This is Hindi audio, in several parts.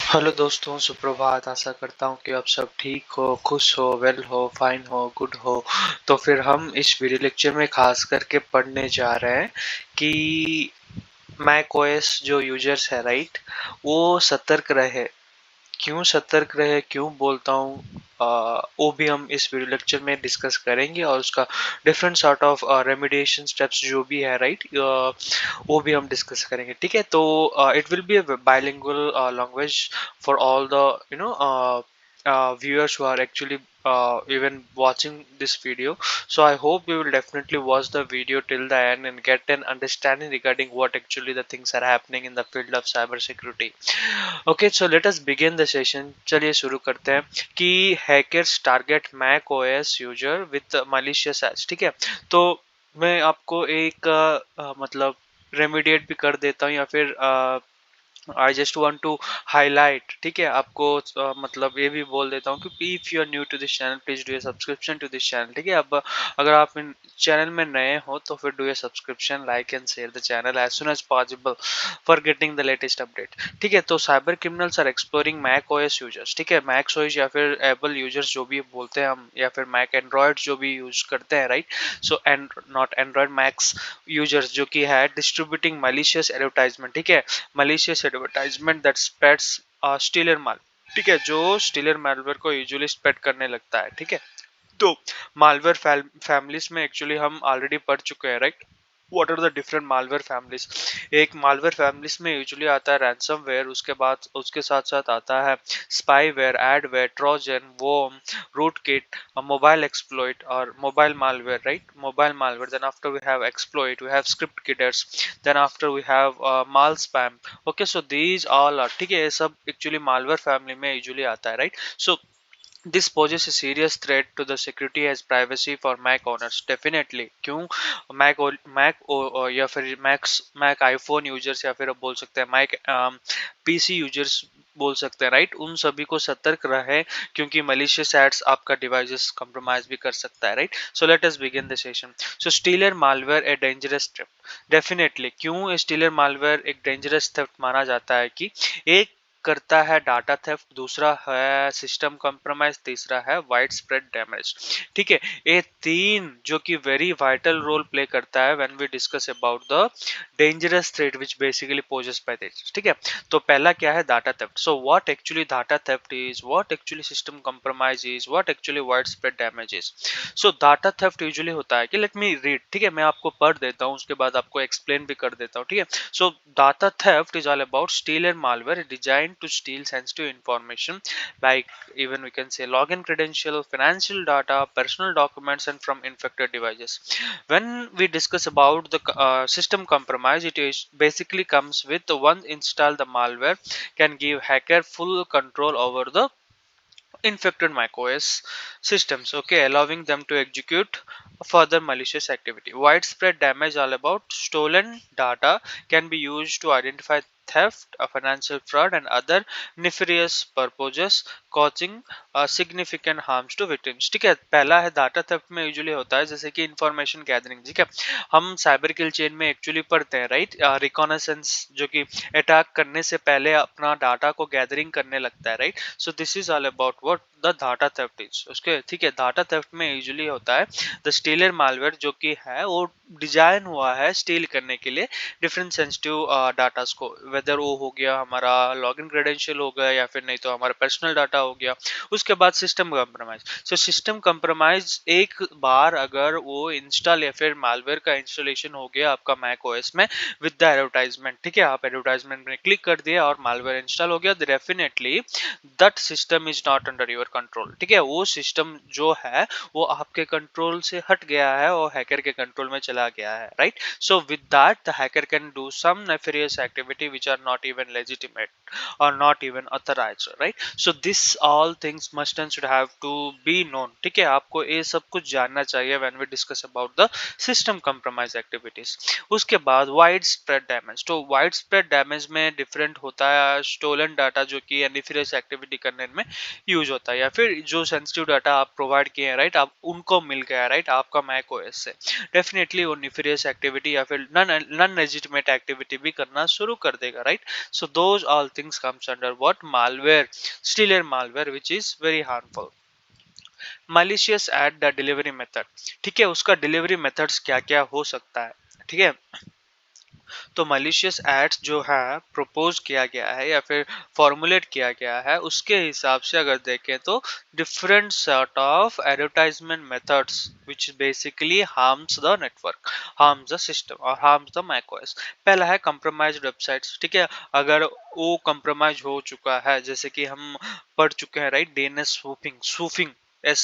हेलो दोस्तों, सुप्रभात। आशा करता हूँ कि आप सब ठीक हो, खुश हो, वेल हो, फाइन हो, गुड हो। तो फिर हम इस वीडियो लेक्चर में खास करके पढ़ने जा रहे हैं कि मैक ओएस जो यूजर्स है, राइट, वो सतर्क रहे। क्यों सतर्क रहे, क्यों बोलता हूँ, वो भी हम इस वीडियो लेक्चर में डिस्कस करेंगे और उसका different sort of remediation steps जो भी है, राइट, वो भी हम डिस्कस करेंगे। ठीक है, तो it will be a bilingual language for all the viewers who are actually even watching this video. So I hope you will definitely watch the video till the end and get an understanding regarding what actually the things are happening in the field of cyber security. Okay, so let us begin the session. चलिए शुरू करते हैं कि hackers target Mac OS user with malicious ads. ठीक है, तो मैं आपको एक मतलब रेमिडिएट भी कर देता हूँ या फिर I just want to highlight. ठीक है, आपको मतलब ये भी बोल देता हूँ कि if you are new to this channel please do a subscription to this channel. ठीक है, अब अगर आप इन चैनल में नए हो तो फिर do a subscription, like and share the channel as soon as possible for getting the latest update. ठीक है, तो cyber criminals are exploring Mac OS users. ठीक है, मैक ओएस या फिर एबल यूजर्स जो भी बोलते हैं हम, या फिर मैक एंड्रॉयड जो भी यूज करते हैं, right. So and not Android, max users जो कि है डिस्ट्रीब्यूटिंग मैलिशियस एडवर्टाइजमेंट। ठीक है, malicious advertisement that spreads stealer माल। ठीक है, जो स्टीलर मालवेयर को यूजुअली स्प्रेड करने लगता है। ठीक है, तो मालवेयर फैमिलीज में एक्चुअली हम ऑलरेडी पढ़ चुके हैं, right. What are the different malware families. एक मालवेयर फैमिलीज में यूजुअली आता है रैंसमवेयर, उसके बाद उसके साथ साथ आता है spyware, adware, trojan, worm, rootkit, mobile exploit और mobile malware, right, mobile malware. Then after we have exploit, we have script kiddies, then after we have malspam. Okay, so these all are, ठीक है, ये सब एक्चुअली मालवेयर फैमिली में यूजुअली आता है, right. So this poses a serious threat to the security as privacy for Mac owners. Definitely, क्यों या फिर मैक आईफोन यूजर्स या फिर आप बोल सकते हैं मैक पीसी यूजर्स बोल सकते हैं, राइट, उन सभी को सतर्क रहे क्योंकि मलिशियस एड्स आपका डिवाइसेस कंप्रोमाइज भी कर सकता है, right. So let us begin the session. So stealer malware a dangerous threat. Definitely, क्यों स्टीलर मालवेयर एक डेंजरस थेफ्ट माना जाता है कि एक करता है डाटा थेफ्ट, दूसरा है सिस्टम कॉम्प्रोमाइज, तीसरा है वाइड स्प्रेड डैमेज। ठीक है, ये तीन जो कि वेरी वाइटल रोल प्ले करता है when we discuss about the dangerous threat which basically poses by this. ठीक है, तो पहला क्या है, data theft. So what actually data theft is, what actually system compromise is, what actually widespread damage is. So data theft usually होता है कि लेट मी रीड। ठीक है, मैं आपको पढ़ देता हूँ, उसके बाद आपको एक्सप्लेन भी कर देता हूँ। ठीक है, so data theft is all about steal and malware designed to steal sensitive information like, even we can say, login credential, financial data, personal documents, and from infected devices. When we discuss about the system compromise, it is basically comes with the one install the malware can give hacker full control over the infected macOS systems, okay, allowing them to execute further malicious activity. Widespread damage, all about stolen data, can be used to identify theft, financial fraud, and other nefarious purposes, causing significant harms to victims. ठीक है, पहला है डाटा थेफ्ट में यूजुअली होता है जैसे कि इंफॉर्मेशन गैदरिंग। ठीक है, हम साइबर किल चेन में एक्चुअली पढ़ते हैं, राइट, रिकॉनेसेंस जो कि अटैक करने से पहले अपना डाटा को गैदरिंग करने लगता है, right. So this is all about what the data theft is. उसके ठीक है, डाटा थेफ्ट में यूजुअली होता है द स्टीलर मालवेयर जो कि है वो डिजाइन हुआ है स्टील करने के लिए डिफरेंट सेंसिटिव डाटास को, वेदर वो हो गया हमारा लॉगिन क्रेडेंशियल हो गया या फिर नहीं तो हमारा पर्सनल डाटा हो गया। उसके बाद system compromise. So system compromise एक बार अगर वो इंस्टॉल या फिर मालवेयर का इंस्टॉलेशन हो गया आपका मैक ओएस में विद द एडवर्टाइजमेंट। ठीक है, आप एडवर्टाइजमेंट में क्लिक कर दिया और मालवेयर इंस्टॉल हो गया, definitely that system is not under your control. ठीक है, वो सिस्टम जो है वो आपके कंट्रोल से हट गया है और हैकर के कंट्रोल में चला गया है, right. So with that the hacker can do some nefarious activity which are not even legitimate or not even authorized, right? So this all things must and should have to be known. ठीक है, आपको ये सब कुछ जानना चाहिए when we discuss about the system compromise activities. उसके बाद वाइड स्प्रेड डैमेज। तो वाइड स्प्रेड डैमेज में डिफरेंट होता है स्टोलन डाटा जो कि एनिफियस एक्टिविटी करने में यूज होता है या फिर जो सेंसिटिव डाटा आप प्रोवाइड किए हैं, राइट, आप उनको मिल गया, राइट, आपका मैक ओएस से, डेफिनेटली वो निफिरियस एक्टिविटी या फिर नॉन लेजिटिमेट एक्टिविटी भी करना शुरू कर देगा, right. So those all things comes under what malware, stealer malware which is very harmful. Malicious at the delivery method, ठीक है, उसका डिलीवरी मेथड्स क्या क्या हो सकता है, ठीक है। तो मलिशियस एड्स जो है प्रपोज किया गया है या फिर फॉर्मुलेट किया गया है, उसके हिसाब से अगर देखें तो different sort of advertisement methods which basically harms the network, harms the system और हार्म्स द मैकओएस। पहला है कंप्रोमाइज्ड वेबसाइट्स, ठीक है, अगर वो कंप्रोमाइज हो चुका है, जैसे कि हम पढ़ चुके हैं, right, DNS spoofing, spoofing as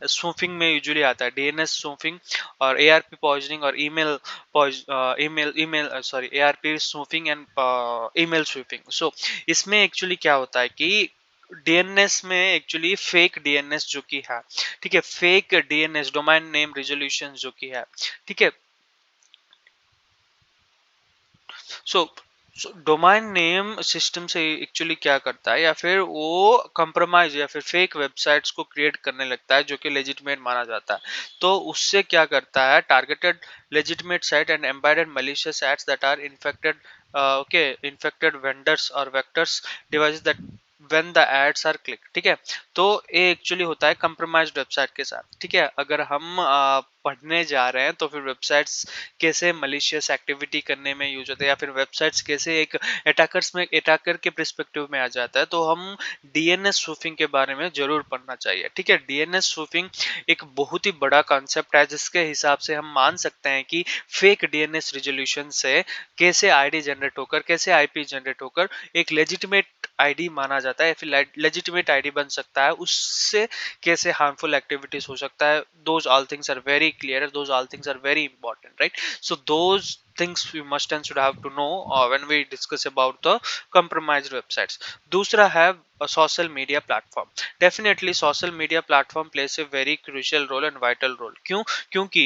spoofing में यूजुअली आता है डीएनएस स्पूफिंग और एआरपी पॉइजनिंग और email sorry ARP spoofing and email sweeping. So इसमें एक्चुअली क्या होता है कि डीएनएस में एक्चुअली फेक डीएनएस जो कि है, ठीक है, fake DNS domain name resolution जो कि है, ठीक है। सो डोमाइन नेम सिस्टम से एक्चुअली क्या करता है, या फिर वो कंप्रोमाइज या फिर फेक वेबसाइट्स को क्रिएट करने लगता है जो कि लेजिटिमेट माना जाता है। तो उससे क्या करता है, targeted legitimate site and embedded malicious ads that are infected, okay, infected vendors और vectors devices that when the ads are click, ठीक है। तो ये एक्चुअली होता है कंप्रोमाइज्ड वेबसाइट के साथ, ठीक है। अगर हम पढ़ने जा रहे हैं तो फिर वेबसाइट्स कैसे मलिशियस एक्टिविटी करने में यूज होते हैं या फिर वेबसाइट्स कैसे एक अटैकर के पर्सपेक्टिव में आ जाता है, तो हम डीएनएस स्पूफिंग के बारे में जरूर पढ़ना चाहिए, ठीक है। डीएनएस स्पूफिंग एक बहुत ही बड़ा कॉन्सेप्ट है जिसके हिसाब से हम मान सकते हैं कि फेक डीएनएस रिजोल्यूशन से कैसे आईडी जनरेट होकर, कैसे आईपी जनरेट होकर एक लेजिटिमेट आईडी माना जाता है या फिर लेजिटिमेट आईडी बन सकता है, उससे कैसे हार्मफुल एक्टिविटीज हो सकता है। Those all things are very clear, those all things are very important, right. So those things we must and should have to know when we discuss about the compromised websites. दूसरा है social media platform. Definitely social media platform plays a very crucial role and vital role. क्यों? क्योंकि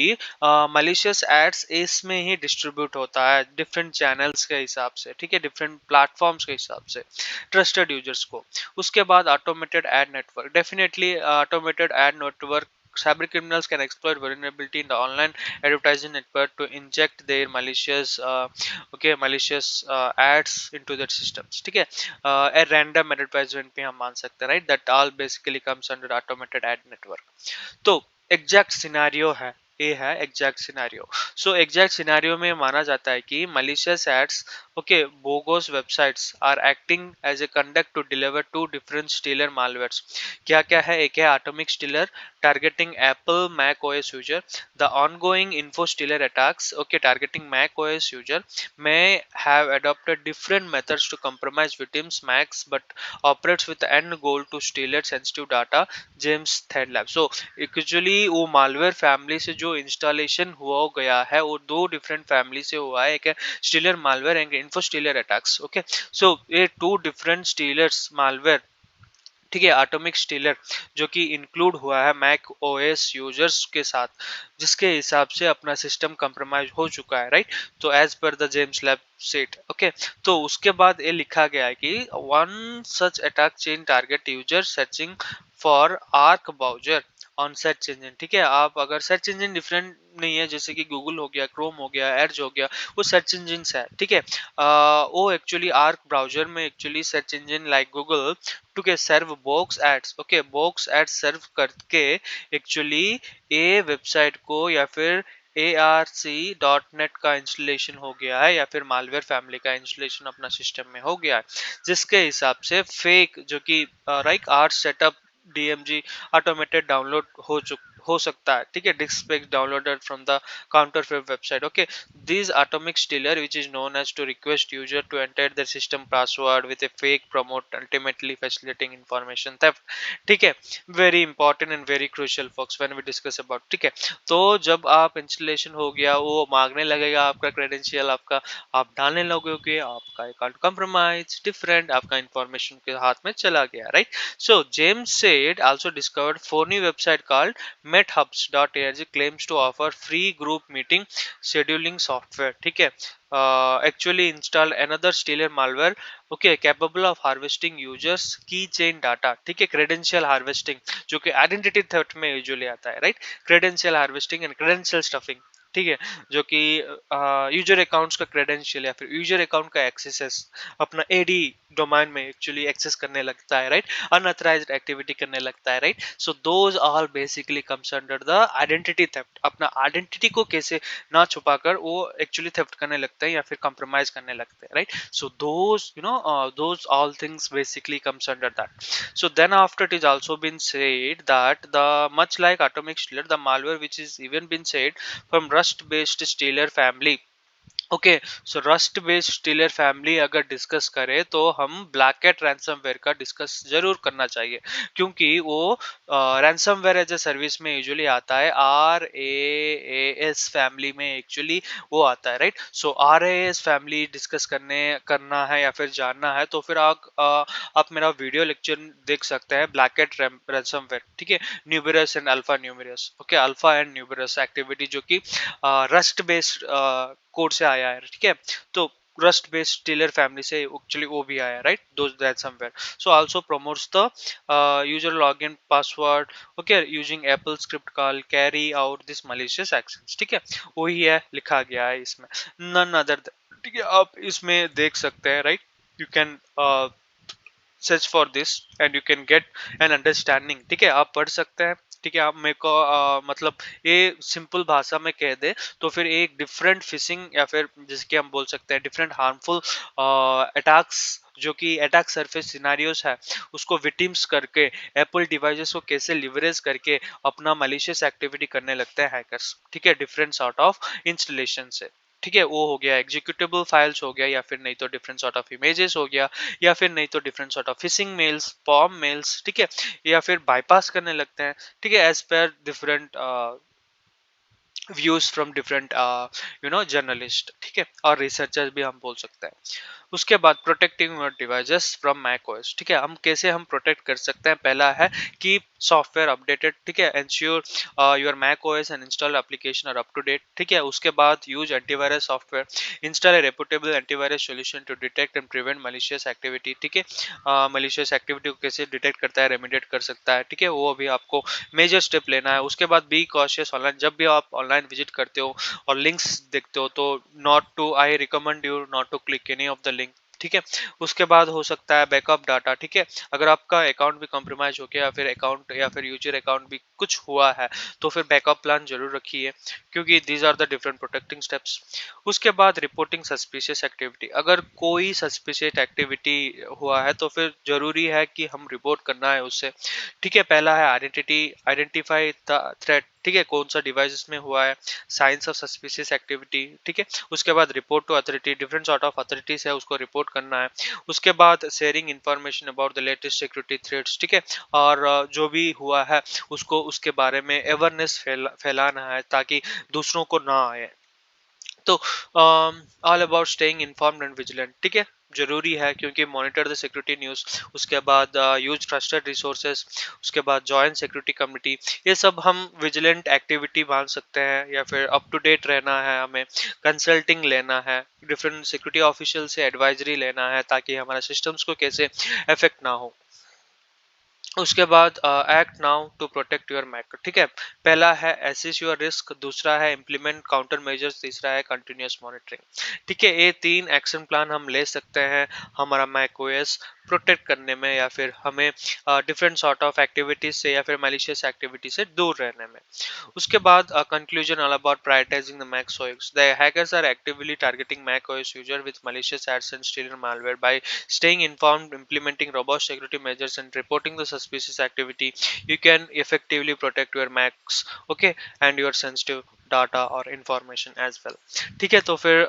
malicious ads इसमें ही distribute होता है different channels के हिसाब से, ठीक है, different platforms के हिसाब से trusted users को। उसके बाद automated ad network. Definitely automated ad network, cyber criminals can exploit vulnerability in the online advertising network to inject their malicious ads into their systems, ठीक है। a random advertisement भी हम मान सकते हैं, right, that all basically comes under automated ad network। तो एग्जैक्ट सिनारियो है, ये है exact scenario. So exact scenario में माना जाता है कि malicious ads, okay, bogus websites are acting as a conduct to deliver two different stealer malwares। क्या क्या है, एक है atomic stealer targeting Apple Mac OS user, the ongoing info stealer attacks, okay, targeting Mac OS user may have adopted different methods to compromise victims Macs but operates with the end goal to steal their sensitive data, James Threadlab। So actually वो मालवेयर फैमिली से जो इंस्टॉलेशन हुआ गया है वो दो डिफरेंट फैमिली से हुआ है, एक है stealer malware and info stealer attacks, okay. So ये टू डिफरेंट स्टीलर्स मालवेयर, ठीक है, एटॉमिक स्टीलर जो कि इंक्लूड हुआ है मैक ओएस यूजर्स के साथ, जिसके हिसाब से अपना सिस्टम कंप्रोमाइज हो चुका है, राइट। तो as per the James lab set, okay. तो उसके बाद ये लिखा गया है कि one such attack chain target user searching for Arc browser on search engine, ठीक है। आप अगर सर्च इंजन डिफरेंट नहीं है, जैसे कि गूगल हो गया, क्रोम हो गया, एड्ज हो गया, वो सर्च इंजन है, ठीक है। वो एक्चुअली आर्क ब्राउजर में actually search engine like Google टू के serve box ads, okay, box ads serve करके एक्चुअली ए वेबसाइट को या फिर ARC.net का इंस्टॉलेशन हो गया है या फिर मालवेयर फैमिली का इंस्टॉलेशन अपना सिस्टम में हो गया है, जिसके हिसाब से फेक जो कि right art setup DMG automated download हो सकता है, ठीक है, डिस्क पे downloaded from the counterfeit website, okay. This atomic stealer which is known as to request user to enter their system password with a fake prompt ultimately facilitating information theft, ठीक है। Very important and very crucial focus when we discuss about, ठीक है। तो जब आप इंस्टॉलेशन हो गया वो मांगने लगेगा आपका क्रेडेंशियल, आपका आप डालने लगोगे, आपका अकाउंट कंप्रोमाइज डिफरेंट, आपका इंफॉर्मेशन के हाथ में चला गया, right. So James said also discovered phony website called MetHubs.org claims to offer free group meeting scheduling software. ठीक है, actually installed another stealer malware, okay, capable of harvesting users key chain data. ठीक है, credential harvesting जो कि आइडेंटिटी थेफ्ट में यूजुअली आता है, right? Credential harvesting and credential stuffing, ठीक है, जो कि यूजर अकाउंट्स का क्रेडेंशियल या फिर यूजर अकाउंट का एक्सेस अपना एडी डोमेन में एक्चुअली एक्सेस करने लगता है, राइट? अनऑथराइज्ड एक्टिविटी करने लगता है, right? So those all basically comes under the identity theft. अपना आइडेंटिटी को कैसे ना छुपाकर वो एक्चुअली थेफ्ट करने लगते हैं या फिर कंप्रोमाइज करने लगते हैं, right? So those those all things basically comes under that. So then after it is also been said that the much like atomic stealer, the malware which is even been said from rust based stealer family, okay, so rust based stealer family अगर डिस्कस करें तो हम ब्लैक कैट रैंसमवेयर का डिस्कस जरूर करना चाहिए, क्योंकि वो रैंसमवेयर एज ए सर्विस में यूजुअली आता है, RAAS फैमिली में एक्चुअली वो आता है, right? So RAAS family discuss करना है या फिर जानना है तो फिर आप मेरा वीडियो लेक्चर देख सकते हैं, ब्लैक कैट रैंसमवेयर, ठीक है, Noberus and alpha numerous, okay, alpha and Noberus activity जो कि रस्ट बेस्ड कोड से आया है, ठीक है? तो रस्ट बेस्ड टेलर फैमिली से एक्चुअली वो भी आया, right? Those that somewhere, so also promotes the user login password, okay, using Apple script call carry out this malicious actions, ठीक है, वही है लिखा गया है इसमें, नन अदर, ठीक है, आप इसमें देख सकते हैं, right? You can search for this and you can get an understanding, ठीक है, आप पढ़ सकते हैं, ठीक है। आप मेरे को मतलब ये सिंपल भाषा में कह दे तो फिर एक डिफरेंट फिशिंग या फिर जैसे कि हम बोल सकते हैं डिफरेंट हार्मफुल अटैक्स, जो कि अटैक सरफेस सिनारियोस है, उसको विक्टिम्स करके एप्पल डिवाइसेस को कैसे लिवरेज करके अपना मलिशियस एक्टिविटी करने लगते हैं हैकर्स, ठीक है, डिफरेंट सॉर्ट ऑफ इंस्टॉलेशन से, ठीक है। वो हो गया एग्जीक्यूटेबल फाइल्स हो गया, या फिर नहीं तो डिफरेंट सॉर्ट ऑफ इमेजेस हो गया, या फिर नहीं तो different sort of phishing mails, spam mails, ठीक है, या फिर बाईपास करने लगते हैं, ठीक है, as per different views from different journalist, ठीक है, और रिसर्चर्स भी हम बोल सकते हैं। उसके बाद protecting your devices from Mac OS, ठीक है, हम कैसे हम प्रोटेक्ट कर सकते हैं? पहला है कि सॉफ्टवेयर अपडेटेड, ठीक है, ensure your Mac OS and install application are up to date, ठीक है। उसके बाद use antivirus software, install a reputable antivirus solution to detect and prevent malicious activity, ठीक है, मलिशियस एक्टिविटी को कैसे डिटेक्ट करता है, रेमिडिएट कर सकता है, ठीक है, वो भी आपको मेजर स्टेप लेना है। उसके बाद बी कॉशियस ऑनलाइन, जब भी आप ऑनलाइन विजिट करते हो और लिंक्स देखते हो तो not to, I recommend you not to click any of the link, ठीक है। उसके बाद हो सकता है बैकअप डाटा, ठीक है, अगर आपका अकाउंट भी कॉम्प्रोमाइज हो गया या फिर अकाउंट या फिर यूजर अकाउंट भी कुछ हुआ है तो फिर बैकअप प्लान जरूर रखिए, क्योंकि these are the different protecting steps. उसके बाद रिपोर्टिंग सस्पिशियस एक्टिविटी, अगर कोई सस्पिशियस एक्टिविटी हुआ है तो फिर जरूरी है कि हम रिपोर्ट करना है उससे, ठीक है। पहला है आइडेंटिफाई द थ्रेट, ठीक है, कौन सा डिवाइस में हुआ है, साइंस ऑफ सस्पिशियस एक्टिविटी, ठीक है। उसके बाद report to authority, different sort of authorities है उसको रिपोर्ट करना है। उसके बाद sharing information about the latest security threats, ठीक है, और जो भी हुआ है उसको उसके बारे में अवेयरनेस फैलाना है ताकि दूसरों को ना आए। तो all about staying informed and vigilant, ठीक है, जरूरी है, क्योंकि मॉनिटर द सिक्योरिटी न्यूज़, उसके बाद यूज ट्रस्टेड रिसोर्सेज, उसके बाद जॉइन सिक्योरिटी कमिटी, ये सब हम विजिलेंट एक्टिविटी मान सकते हैं, या फिर अप टू डेट रहना है, हमें कंसल्टिंग लेना है, डिफरेंट सिक्योरिटी ऑफिशियल से एडवाइजरी लेना है ताकि हमारा सिस्टम्स को कैसे इफेक्ट ना हो। उसके बाद act now to protect your Mac, ठीक है, पहला है एसेस योर रिस्क, दूसरा है इम्प्लीमेंट काउंटर मेजर्स, तीसरा है कंटिन्यूअस मॉनिटरिंग, ठीक है। ये तीन एक्शन प्लान हम ले सकते हैं हमारा मैक ओएस प्रोटेक्ट करने में, या फिर हमें डिफरेंट सॉर्ट ऑफ एक्टिविटीज से या फिर मैलिशियस एक्टिविटी से दूर रहने में। उसके बाद conclusion all about prioritising the Mac OS, the hackers are actively targeting Mac OS user with malicious ads and stealing malware. By staying informed, implementing robust security measures and reporting the suspicious activity, you can effectively protect your Macs, okay, and your sensitive data or information as well, ठीक है। तो फिर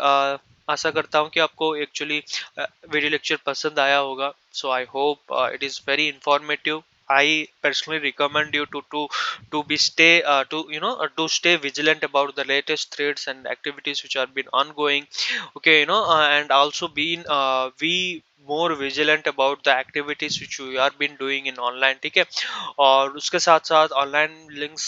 आशा करता हूँ कि आपको एक्चुअली वीडियो लेक्चर पसंद आया होगा। So I hope it is very informative. I personally recommend you to be stay to stay vigilant about the latest threats and activities which are been ongoing, okay, and also being we more vigilant about the activities which you are been doing in online, ठीक है। और उसके साथ साथ online links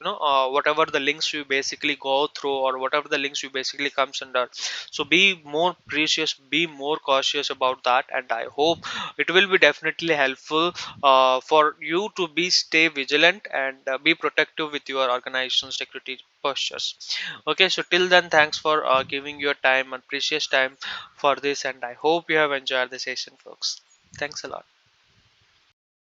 whatever the links you basically go through, or whatever the links you basically comes under. So be more precious, be more cautious about that, and I hope it will be definitely helpful for you to be stay vigilant and be protective with your organizational security postures. Okay, so till then, thanks for giving your time and precious time for this, and I hope you have enjoyed the session, folks. Thanks a lot.